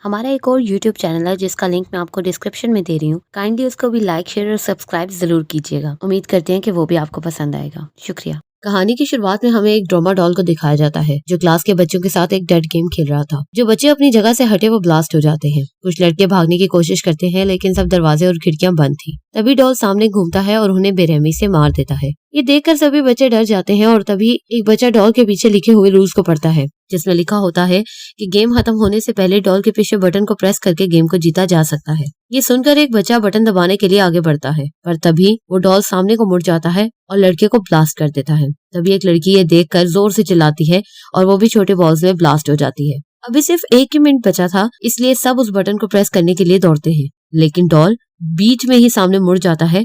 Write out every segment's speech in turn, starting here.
हमारा एक और यूट्यूब चैनल है जिसका लिंक मैं आपको डिस्क्रिप्शन में दे रही हूँ। काइंडली उसको भी लाइक, शेयर और सब्सक्राइब जरूर कीजिएगा। उम्मीद करते हैं कि वो भी आपको पसंद आएगा। शुक्रिया। कहानी की शुरुआत में हमें एक ड्रामा डॉल को दिखाया जाता है जो क्लास के बच्चों के साथ एक डेड गेम खेल रहा था। जो बच्चे अपनी जगह से हटे वो ब्लास्ट हो जाते हैं। कुछ लड़के भागने की कोशिश करते हैं लेकिन सब दरवाजे और खिड़कियां बंद थी। तभी डॉल सामने घूमता है और उन्हें बेरहमी से मार देता है। ये देखकर सभी बच्चे डर जाते हैं और तभी एक बच्चा डॉल के पीछे लिखे हुए रूल्स को पढ़ता है जिसमें लिखा होता है कि गेम खत्म होने से पहले डॉल के पीछे बटन को प्रेस करके गेम को जीता जा सकता है। ये सुनकर एक बच्चा बटन दबाने के लिए आगे बढ़ता है पर तभी वो डॉल सामने को मुड़ जाता है और लड़के को ब्लास्ट कर देता है। तभी एक लड़की ये देखकर जोर से चिल्लाती है और वो भी छोटे बॉल्स में ब्लास्ट हो जाती है। अभी सिर्फ 1 ही मिनट बचा था इसलिए सब उस बटन को प्रेस करने के लिए दौड़ते हैं लेकिन डॉल बीच में ही सामने मुड़ जाता है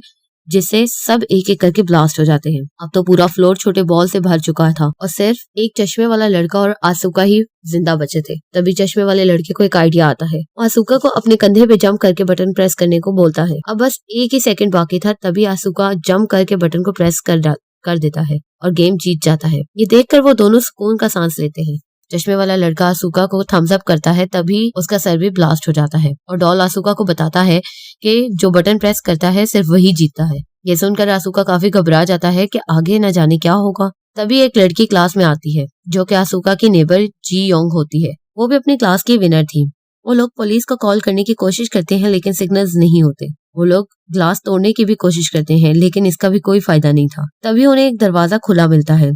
जिससे सब एक एक करके ब्लास्ट हो जाते हैं। अब तो पूरा फ्लोर छोटे बॉल से भर चुका था और सिर्फ एक चश्मे वाला लड़का और आसुका ही जिंदा बचे थे। तभी चश्मे वाले लड़के को एक आइडिया आता है। आसुका को अपने कंधे पे जंप करके बटन प्रेस करने को बोलता है। अब बस 1 ही सेकंड बाकी था तभी आसुका जंप करके बटन को प्रेस कर देता है और गेम जीत जाता है। ये देखकर वो दोनों सुकून का सांस लेते हैं। चश्मे वाला लड़का आसुका को थम्स अप करता है तभी उसका सर भी ब्लास्ट हो जाता है और डॉल आसुका को बताता है कि जो बटन प्रेस करता है सिर्फ वही जीतता है। ये सुनकर आसुका काफी घबरा जाता है कि आगे न जाने क्या होगा। तभी एक लड़की क्लास में आती है जो कि आसुका की नेबर जी योंग होती है। वो भी अपनी क्लास की विनर थी। वो लोग पुलिस को कॉल करने की कोशिश करते हैं लेकिन सिग्नल्स नहीं होते। वो लोग ग्लास तोड़ने की भी कोशिश करते हैं लेकिन इसका भी कोई फायदा नहीं था। तभी उन्हें एक दरवाजा खुला मिलता है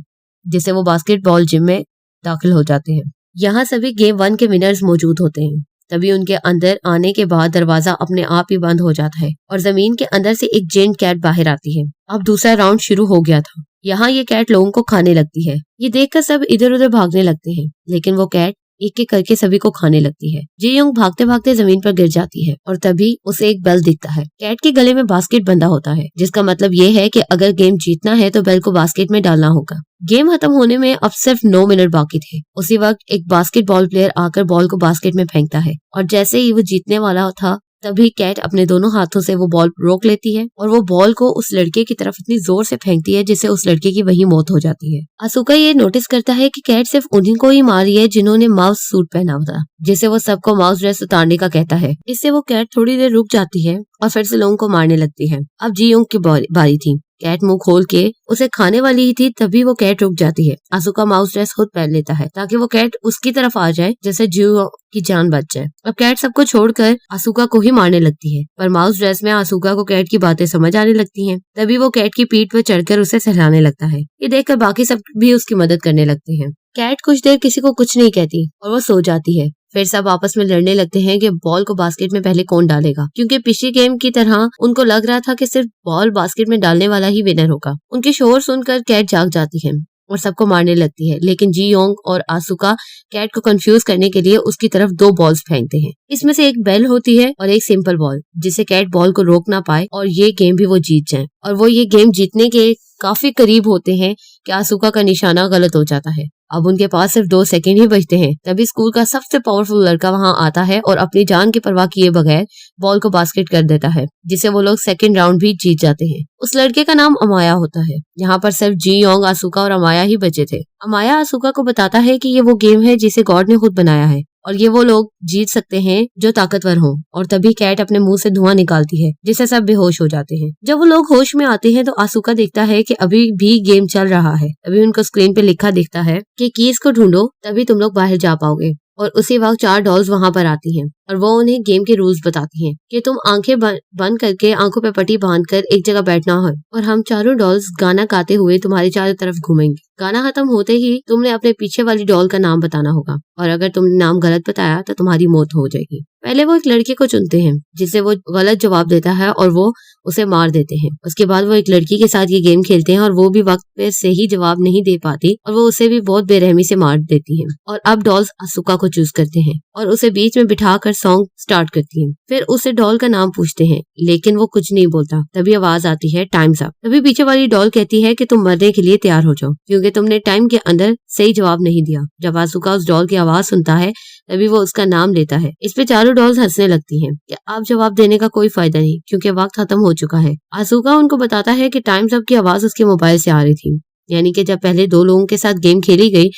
जिससे वो बास्केटबॉल जिम में दाखिल हो जाते हैं। यहाँ सभी गेम 1 के विनर्स मौजूद होते हैं। तभी उनके अंदर आने के बाद दरवाजा अपने आप ही बंद हो जाता है और जमीन के अंदर से एक जेंट कैट बाहर आती है। अब दूसरा राउंड शुरू हो गया था। यहाँ ये कैट लोगों को खाने लगती है। ये देखकर सब इधर उधर भागने लगते हैं लेकिन वो कैट एक एक करके सभी को खाने लगती है। जी योंग भागते भागते जमीन पर गिर जाती है और तभी उसे एक बेल दिखता है। कैट के गले में बास्केट बंधा होता है जिसका मतलब ये है कि अगर गेम जीतना है तो बेल को बास्केट में डालना होगा। गेम खत्म होने में अब सिर्फ 9 मिनट बाकी थे। उसी वक्त एक बास्केटबॉल प्लेयर आकर बॉल को बास्केट में फेंकता है और जैसे ही वो जीतने वाला था तभी कैट अपने दोनों हाथों से वो बॉल रोक लेती है और वो बॉल को उस लड़के की तरफ इतनी जोर से फेंकती है जिससे उस लड़के की वही मौत हो जाती है। आसुका ये नोटिस करता है कि कैट सिर्फ उन्हीं को ही मारी है जिन्होंने माउस सूट पहना था, जिसे वो सबको माउस ड्रेस उतारने का कहता है। इससे वो कैट थोड़ी देर रुक जाती है और फिर से लोगों को मारने लगती है। अब जी योंग की बारी थी। कैट मुंह खोल के उसे खाने वाली ही थी तभी वो कैट रुक जाती है। आसुका माउस ड्रेस खुद पहन लेता है ताकि वो कैट उसकी तरफ आ जाए जैसे जियो की जान बच जाए। अब कैट सबको छोड़कर आसुका को ही मारने लगती है पर माउस ड्रेस में आसुका को कैट की बातें समझ आने लगती हैं। तभी वो कैट की पीठ पर चढ़कर उसे सहलाने लगता है। ये देखकर बाकी सब भी उसकी मदद करने लगते हैं। कैट कुछ देर किसी को कुछ नहीं कहती और वो सो जाती है। फिर सब आपस में लड़ने लगते हैं कि बॉल को बास्केट में पहले कौन डालेगा, क्योंकि पिछली गेम की तरह उनको लग रहा था कि सिर्फ बॉल बास्केट में डालने वाला ही विनर होगा। उनके शोर सुनकर कैट जाग जाती है और सबको मारने लगती है लेकिन जी योंग और आसुका कैट को कंफ्यूज करने के लिए उसकी तरफ 2 बॉल्स फेंकते हैं। इसमें से एक बेल होती है और एक सिंपल बॉल जिससे कैट बॉल को रोक ना पाए और ये गेम भी वो जीत जाए। और वो ये गेम जीतने के काफी करीब होते हैं कि आसुका का निशाना गलत हो जाता है। अब उनके पास सिर्फ 2 सेकंड ही बचते हैं। तभी स्कूल का सबसे पावरफुल लड़का वहां आता है और अपनी जान की परवाह किए बगैर बॉल को बास्केट कर देता है जिससे वो लोग सेकंड राउंड भी जीत जाते हैं। उस लड़के का नाम अमाया होता है। यहाँ पर सिर्फ जी योंग, आसुका और अमाया ही बचे थे। अमाया आसुका को बताता है कि ये वो गेम है जिसे गॉड ने खुद बनाया है और ये वो लोग जीत सकते हैं जो ताकतवर हों। और तभी कैट अपने मुंह से धुआं निकालती है जिससे सब बेहोश हो जाते हैं। जब वो लोग होश में आते हैं तो आसुका देखता है कि अभी भी गेम चल रहा है। तभी उनको स्क्रीन पे लिखा दिखता है कि कीज को ढूंढो तभी तुम लोग बाहर जा पाओगे। और उसी वक्त 4 डॉल्स वहां पर आती हैं और वो उन्हें गेम के रूल्स बताती हैं कि तुम आंखें बंद करके आंखों पे पट्टी बांधकर एक जगह बैठना है और हम चारों डॉल्स गाना गाते हुए तुम्हारी चारों तरफ घूमेंगे। गाना खत्म होते ही तुमने अपने पीछे वाली डॉल का नाम बताना होगा और अगर तुमने नाम गलत बताया तो तुम्हारी मौत हो जाएगी। पहले वो एक लड़के को चुनते हैं जिससे वो गलत जवाब देता है और वो उसे मार देते हैं। उसके बाद वो एक लड़की के साथ ये गेम खेलते हैं और वो भी वक्त पे सही जवाब नहीं दे पाती और वो उसे भी बहुत बेरहमी से मार देती है। और अब डॉल्स आसुका को चूज करते हैं और उसे बीच में बिठाकर सॉन्ग स्टार्ट करती है। फिर उसे डॉल का नाम पूछते हैं लेकिन वो कुछ नहीं बोलता। तभी आवाज आती है टाइम्स अप। तभी पीछे वाली डॉल कहती है कि तुम मरने के लिए तैयार हो जाओ क्योंकि तुमने टाइम के अंदर सही जवाब नहीं दिया। जब आसुका उस डॉल की आवाज सुनता है तभी वो उसका नाम लेता है। इस पे चारों डॉल्स हंसने लगती हैं कि अब जवाब देने का कोई फायदा नहीं क्योंकि वक्त खत्म हो चुका है। आसुका उनको बताता है कि टाइम्स अप की आवाज उसके मोबाइल से आ रही थी, यानी कि जब पहले 2 लोगों के साथ गेम खेली गई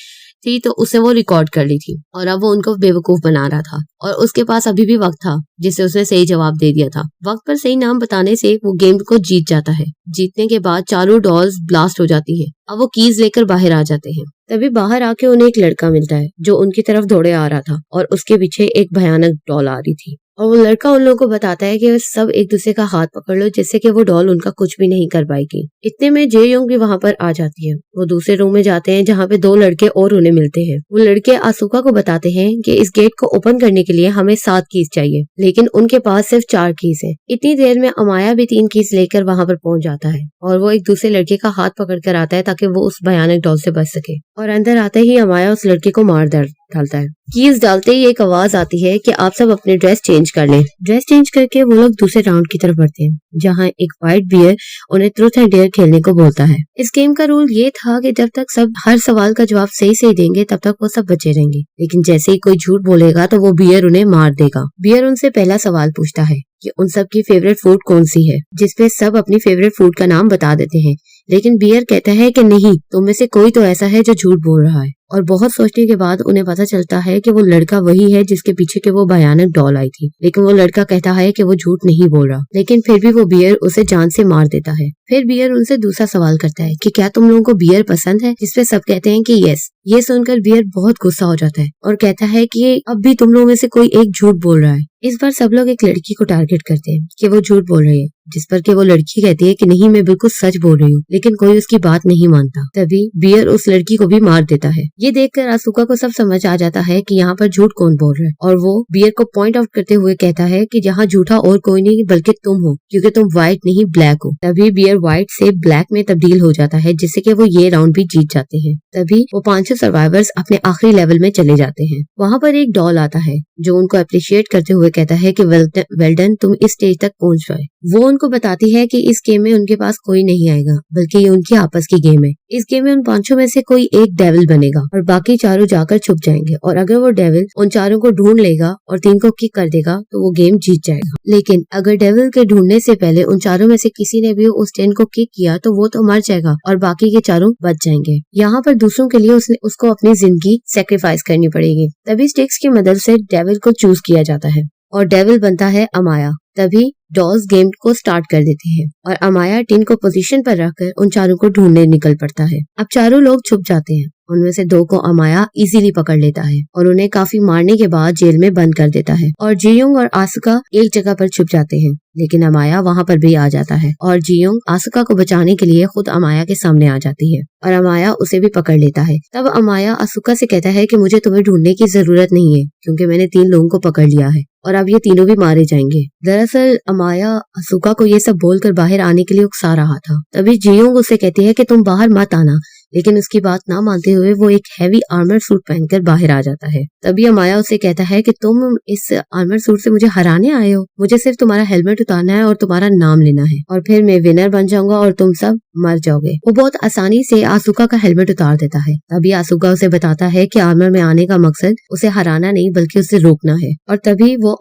थी तो उसे वो रिकॉर्ड कर ली थी और अब वो उनको बेवकूफ बना रहा था और उसके पास अभी भी वक्त था जिसे उसने सही जवाब दे दिया था। वक्त पर सही नाम बताने से वो गेम को जीत जाता है। जीतने के बाद चारों डॉल्स ब्लास्ट हो जाती है। अब वो कीज लेकर बाहर आ जाते हैं। तभी बाहर आके उन्हें एक लड़का मिलता है जो उनकी तरफ दौड़े आ रहा था और उसके पीछे एक भयानक डॉल आ रही थी और वो लड़का उन लोगों को बताता है कि सब एक दूसरे का हाथ पकड़ लो जिससे कि वो डॉल उनका कुछ भी नहीं कर पाएगी। इतने में जे योंग भी वहाँ पर आ जाती है। वो दूसरे रूम में जाते हैं जहाँ पे दो लड़के और उन्हें मिलते हैं। वो लड़के आसुका को बताते हैं कि इस गेट को ओपन करने के लिए हमें 7 कीज चाहिए, लेकिन उनके पास सिर्फ 4 कीज है। इतनी देर में अमाया भी 3 कीज लेकर वहाँ पर पहुंच जाता है और वो एक दूसरे लड़के का हाथ पकड़ कर आता है ताकि वो उस भयानक डॉल से बच सके। और अंदर आते ही अमाया उस लड़के को मार डालता है। कीज डालते ही एक आवाज आती है कि आप सब अपने ड्रेस चेंज कर लें। ड्रेस चेंज करके वो लोग दूसरे राउंड की तरफ बढ़ते हैं जहाँ एक व्हाइट बियर उन्हें ट्रूथ एंड डेयर खेलने को बोलता है। इस गेम का रूल ये था कि जब तक सब हर सवाल का जवाब सही देंगे तब तक वो सब बचे रहेंगे, लेकिन जैसे ही कोई झूठ बोलेगा तो वो बियर उन्हें मार देगा। बियर उनसे पहला सवाल पूछता है कि उन सब की फेवरेट फूड कौन सी है, जिसपे सब अपनी फेवरेट फूड का नाम बता देते हैं, लेकिन बियर कहता है कि नहीं, तुम में से कोई तो ऐसा है जो झूठ बोल रहा है। और बहुत सोचने के बाद उन्हें पता चलता है कि वो लड़का वही है जिसके पीछे के वो भयानक डॉल आई थी, लेकिन वो लड़का कहता है कि वो झूठ नहीं बोल रहा, लेकिन फिर भी वो बियर उसे जान से मार देता है। फिर बियर उनसे दूसरा सवाल करता है कि क्या तुम लोगों को बियर पसंद है, जिसपे सब कहते हैं कि यस। ये सुनकर बियर बहुत गुस्सा हो जाता है और कहता है कि अब भी तुम लोगों में से कोई एक झूठ बोल रहा है। इस बार सब लोग एक लड़की को टारगेट करते हैं कि वो झूठ बोल रही है, जिस पर कि वो लड़की कहती है कि नहीं, मैं बिल्कुल सच बोल रही हूँ, लेकिन कोई उसकी बात नहीं मानता। तभी बियर उस लड़की को भी मार देता है। ये देखकर आसुका को सब समझ आ जाता है कि यहाँ पर झूठ कौन बोल रहा है और वो बियर को पॉइंट आउट करते हुए कहता है कि यहाँ झूठा और कोई नहीं बल्कि तुम हो, क्योंकि तुम व्हाइट नहीं ब्लैक हो। तभी बियर व्हाइट से ब्लैक में तब्दील हो जाता है जिससे कि वो ये राउंड भी जीत जाते हैं। तभी वो 500 सर्वाइवर्स अपने आखिरी लेवल में चले जाते हैं। वहाँ पर एक डॉल आता है जो उनको अप्रिशिएट करते हुए कहता है कि वेल डन, तुम इस स्टेज तक पहुंच गए। वो उनको बताती है कि इस गेम में उनके पास कोई नहीं आएगा, बल्कि ये उनकी आपस की गेम है। इस गेम में उन 500 में से कोई एक डेविल बनेगा और बाकी चारों जाकर छुप जाएंगे, और अगर वो डेविल उन चारों को ढूंढ लेगा और 3 को किक कर देगा तो वो गेम जीत जाएगा। लेकिन अगर डेविल के ढूंढने से पहले उन चारों में से किसी ने भी उस 10 को किक किया तो वो तो मर जाएगा और बाकी के चारों बच जाएंगे। यहाँ पर दूसरों के लिए उसको अपनी जिंदगी सेक्रीफाइस करनी पड़ेगी। तभी स्टिक्स की मदद से डेविल को चूज किया जाता है और डेविल बनता है अमाया। तभी डॉल्स गेम को स्टार्ट कर देते हैं और अमाया टिन को पोजीशन पर रखकर उन चारों को ढूंढने निकल पड़ता है। अब चारों लोग छुप जाते हैं। उनमें से 2 को अमाया इजीली पकड़ लेता है और उन्हें काफी मारने के बाद जेल में बंद कर देता है। और जियोंग और आसुका एक जगह पर छुप जाते हैं, लेकिन अमाया वहाँ पर भी आ जाता है और जियोंग आसुका को बचाने के लिए खुद अमाया के सामने आ जाती है और अमाया उसे भी पकड़ लेता है। तब अमाया आसुका से कहता है कि मुझे तुम्हें ढूंढने की जरूरत नहीं है, क्योंकि मैंने 3 लोगों को पकड़ लिया है और अब ये तीनों भी मारे जाएंगे। दरअसल अमाया आसुका को ये सब बोलकर बाहर आने के लिए उकसा रहा था। तभी जियोंग उसे कहती है कि तुम बाहर मत आना, लेकिन उसकी बात ना मानते हुए वो एक हैवी आर्मर सूट पहनकर बाहर आ जाता है। तभी अमाया उसे कहता है कि तुम इस आर्मर सूट से मुझे हराने आए हो, मुझे सिर्फ तुम्हारा हेलमेट उतारना है और तुम्हारा नाम लेना है और फिर मैं विनर बन जाऊंगा और तुम सब मर जाओगे। वो बहुत आसानी से आसुका का हेलमेट उतार देता है। तभी आसुका उसे बताता है कि आर्मर में आने का मकसद उसे हराना नहीं बल्कि उसे रोकना है। और तभी वो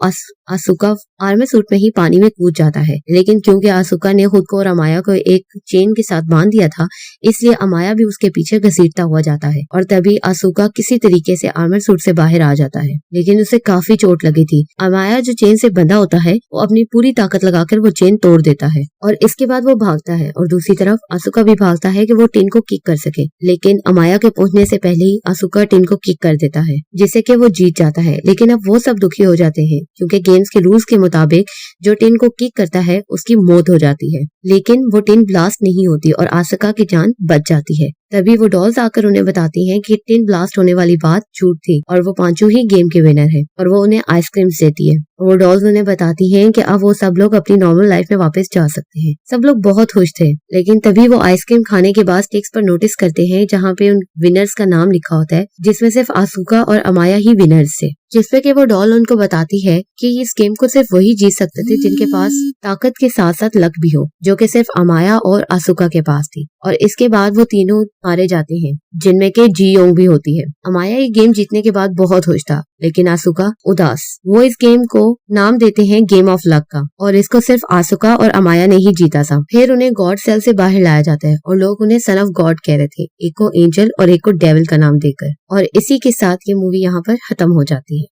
आसुका आर्मर सूट में ही पानी में कूद जाता है, लेकिन क्योंकि आसुका ने खुद को और अमाया को एक चेन के साथ बांध दिया था, इसलिए अमाया भी उसके पीछे घसीटता हुआ जाता है। और तभी आसुका किसी तरीके से आर्मर सूट से बाहर आ जाता है, लेकिन उसे काफी चोट लगी थी। अमाया जो चेन से बंधा होता है वो अपनी पूरी ताकत लगाकर वो चेन तोड़ देता है और इसके बाद वो भागता है और दूसरी तरफ आसुका भी भागता है कि वो टिन को किक कर सके, लेकिन अमाया के पहुंचने से पहले ही आसुका टिन को किक कर देता है, जिससे कि वो जीत जाता है। लेकिन अब वो सब दुखी हो जाते हैं क्योंकि गेम्स के रूल्स के मुताबिक जो टिन को किक करता है उसकी मौत हो जाती है, लेकिन वो टिन ब्लास्ट नहीं होती और आसुका की जान बच जाती है। तभी वो डॉल्स आकर उन्हें बताती हैं कि टिन ब्लास्ट होने वाली बात झूठ थी और वो 5 ही गेम के विनर है, और वो उन्हें आइसक्रीम देती है। वो डॉल्स उन्हें बताती हैं कि अब वो सब लोग अपनी नॉर्मल लाइफ में वापस जा सकते हैं। सब लोग बहुत खुश थे, लेकिन तभी वो आइसक्रीम खाने के बाद स्टिक्स पर नोटिस करते हैं जहाँ पे उन विनर्स का नाम लिखा होता है, जिसमें सिर्फ आसुका और अमाया ही विनर्स थे। जिसपे कि वो डॉल उनको बताती है कि इस गेम को सिर्फ वही जीत सकते थे जिनके पास ताकत के साथ साथ लक भी हो, जो कि सिर्फ अमाया और आसुका के पास थी। और इसके बाद वो तीनों मारे जाते हैं। जिनमें के जी योंग भी होती है। अमाया ये गेम जीतने के बाद बहुत खुश था, लेकिन आसुका उदास। वो इस गेम को नाम देते हैं गेम ऑफ लक का, और इसको सिर्फ आसुका और अमाया ने ही जीता था। फिर उन्हें गॉड सेल से बाहर लाया जाता है और लोग उन्हें सन ऑफ गॉड कह रहे थे, एक को एंजल और एक को डेविल का नाम देकर। और इसी के साथ ये मूवी यहाँ पर खत्म हो जाती है।